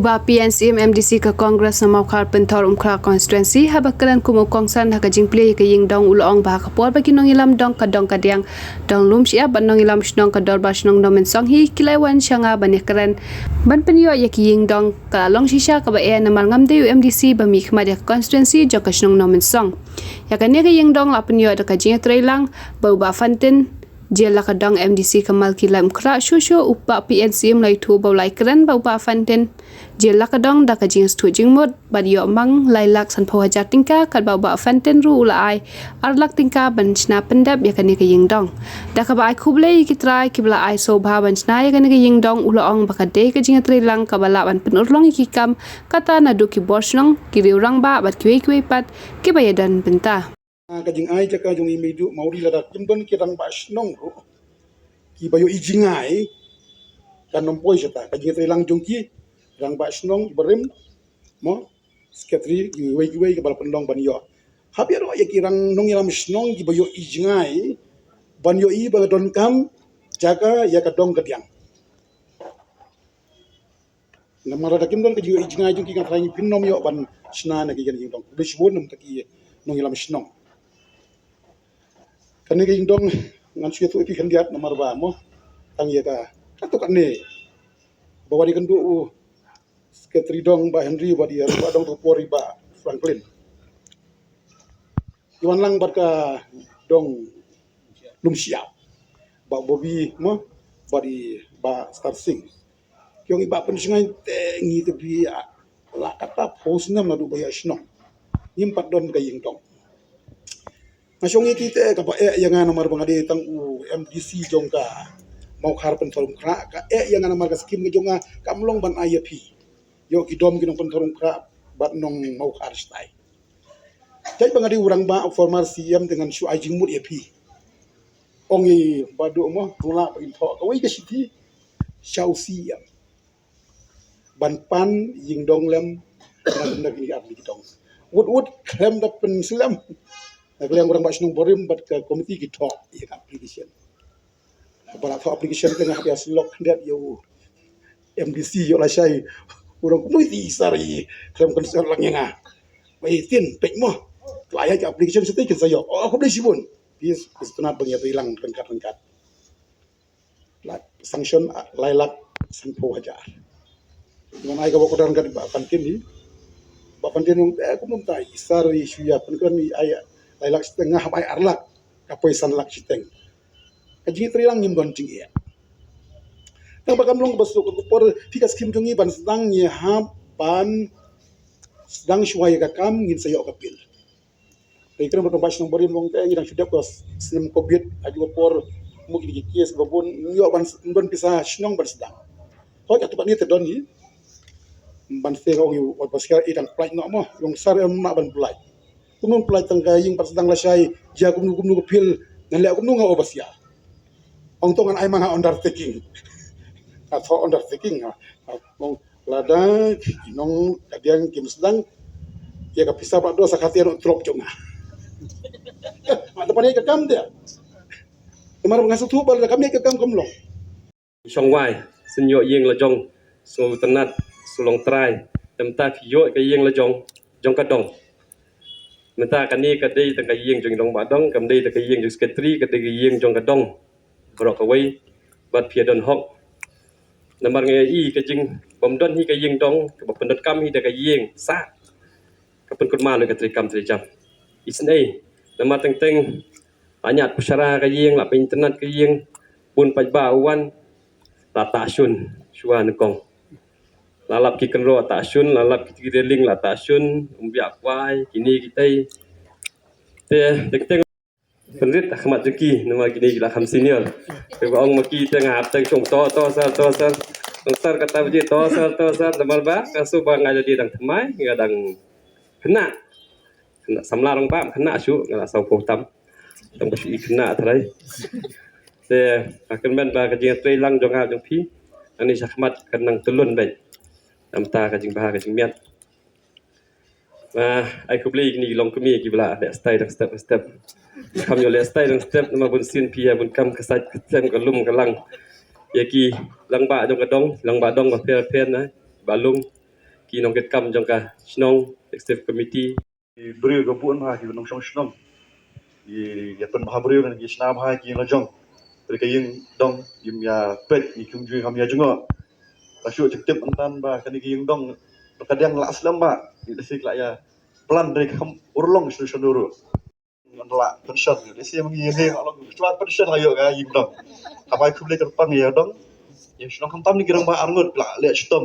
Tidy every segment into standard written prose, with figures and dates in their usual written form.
Uba PNCM MDC ke Kongres na maukar pentor umkra konstituensi habakaran kumu kongsan haka jingple ke ying dong ulong bah kapor bagi nong ilam dong ka dong kadiang dong lum sia ban nong ilam snong ka dor bas nong domen song hi kilaiwan syanga banikaran ban penyo ya ki ying dong ka long shisha ka ba e namal ngamde UMDC ba mi khmade konstituensi jo ka snong nomen song ya ka ne ke ying dong la penyo da ka jing trailang ba uba fantin Jela kadang MDC Kamal Kilam Kra Shushu Upa PNCM lai thu bau lai keren bau ba fanten Jela kadang da ka jing stu jing mot bad yo mang lai lak san pho hajar tingka kad bau ba fanten ru la ai ar lak tingka ban chna pendap ya kani ka ying dong da ka ba ai khuble ki trai ki bla ai so bha ban chna ya kani ka ying dong ula ong ba ka de ka jing tri lang ka bala ban pen urlong ki kam kata na du ki borsnong ki riurang ba bat kwe pat ki bayadan benta kajing ai jaka jung imidu mauri lada jimdon kirang bas nong ro ki bayo ijingai kan nompoi jata kajing telang jung ki rang bas nong berim mo sketri ki wei ke bal pendong ban yo habi ro ya kirang nong ilam snong ki bayo ijingai ban yo I ba don kam jaka ya ka dong kadiang namara da kimdon kajing ijingai jung ki kan rangi pinnom yo ban sna na ki kan jing dong bisbon nam taki nong ilam snong kani ke indong ngan suya tu ipi kandiat nomor ba mo tang ye ka kato kane bawa di kendu sekretari dong ba Henry ba dia ba dong Pori ba Franklin iwan lang barka dong lum siap ba Bobby mo ba di ba Star Sing kyong iba pen singai tengi te bi la kata pos nam na du ba ya sno impat don ka ying dong Nasyong kita ka pa yang nomor bangade tang MDC jongka mau khar pentorum kra ka yang nomor ka skim jonga kamlong ban IAP yo kidom kinong pentorum kra bat nong mau khar stai jai bangade urang ba formal CM dengan su ajing mut AP ongi badu mo tula info ka wei ka siti shau CM ban pan ying dong lem na ni abli kitong wood klem da pen silam Kalau orang bahasa nung borim buat ke komiti kita ya application. Kalau application tengah biasa lock dia yo MDC yo lah saya orang komiti sari kalau concern lang yang Baitin pek mo. Laya ke application setiap saya. Oh aku boleh sibun. Bis tunat bang itu hilang rengkat. Sanction lailak sampo hajar. Dengan ai ka ko dan kan Bapantin ni. Bapantin yung aku muntai sari suya kan ni ayat lailak setengah bai arlak kapoi sanlak siteng kaji trilang nim don jing ya tang bakam long basu ko por tikas kim jungi ban sedang ye ban sedang suai ka kam ngin sayo kapil rekren bertong bas nong borim long te ngidang sudah ko sinem covid aju por mu gidi kies babon yo ban don pisah snong ban sedang ho ka tupak ni te don ni ban se ko yu baskar idang flight no mo long sar ma ban flight kunun pelai tangkai yang pas sedang lasai dia kumnu kepil ngalek kumnu ngau basia ongtongan ai manga undertaking atau undertaking mau lada nong kadiang kim sedang ya kapisa pak dosa khatiar drop jonga depan dia kekam dia kemarin ngasuh tu bal kami kekam kamlong song wai senyo yeng la jong so tenat sulong trai temta phio ka yeng la jong kadong Menta kani kadai tangkai yeng jong dong badong kamdai tangkai yeng jong sekretari kadai yeng jong kadong borok away bat piadon hok namar ngai kajing bomdon hi kajing dong ke pendot kam hi dakai yeng sa kapen kurma le katri kam tri jam isnei namar teng anyat pusara kajing la internet kajing pun pajba awan la tasun suan kong lalap ki kenro tasun lalap ki deling la tasun umbiak wai kini kita teng penrit khmat jeki nama gini la kham senior pe ong maki tengah teng chong to sar kata biji to sar damal ba kasu ba ngaja di dang thmai ngadang kena samlarang ba kena su ngala sau po tam tong ba i kena thrai te akan ben ba ka jing trei lang jong ha jong phi ani sakhmat kanang tulun bai amta ka jing bah ka jing miat ai kubli ni long kumi ki bla le step kam yo le step nama bun sin pia bun kam kasat sem ka lum ka lang ya ki lang ba jong ka dong lang ba dong ba per na ba lum ki nong ket kam jong ka snong executive committee beriu ke puan bah ki nong shong shnong i ya pen bah beriu nan ki sna bah ki la jong pri ka ying dong yim ya pet i kum ju ham ya jungo la shu cek tip antan ba kan ki ying dong kadang la aslam ba i desik la ya plan dari kam urlong shu shuduru la pension desi mangi he along chua pension ayo ga ying dong apa kum le terpang ya dong ya shnong kam tam ni kirang ba arngut la le stom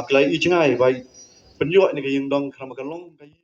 aplai i chengai bai penyo ni ka ying dong kam kan long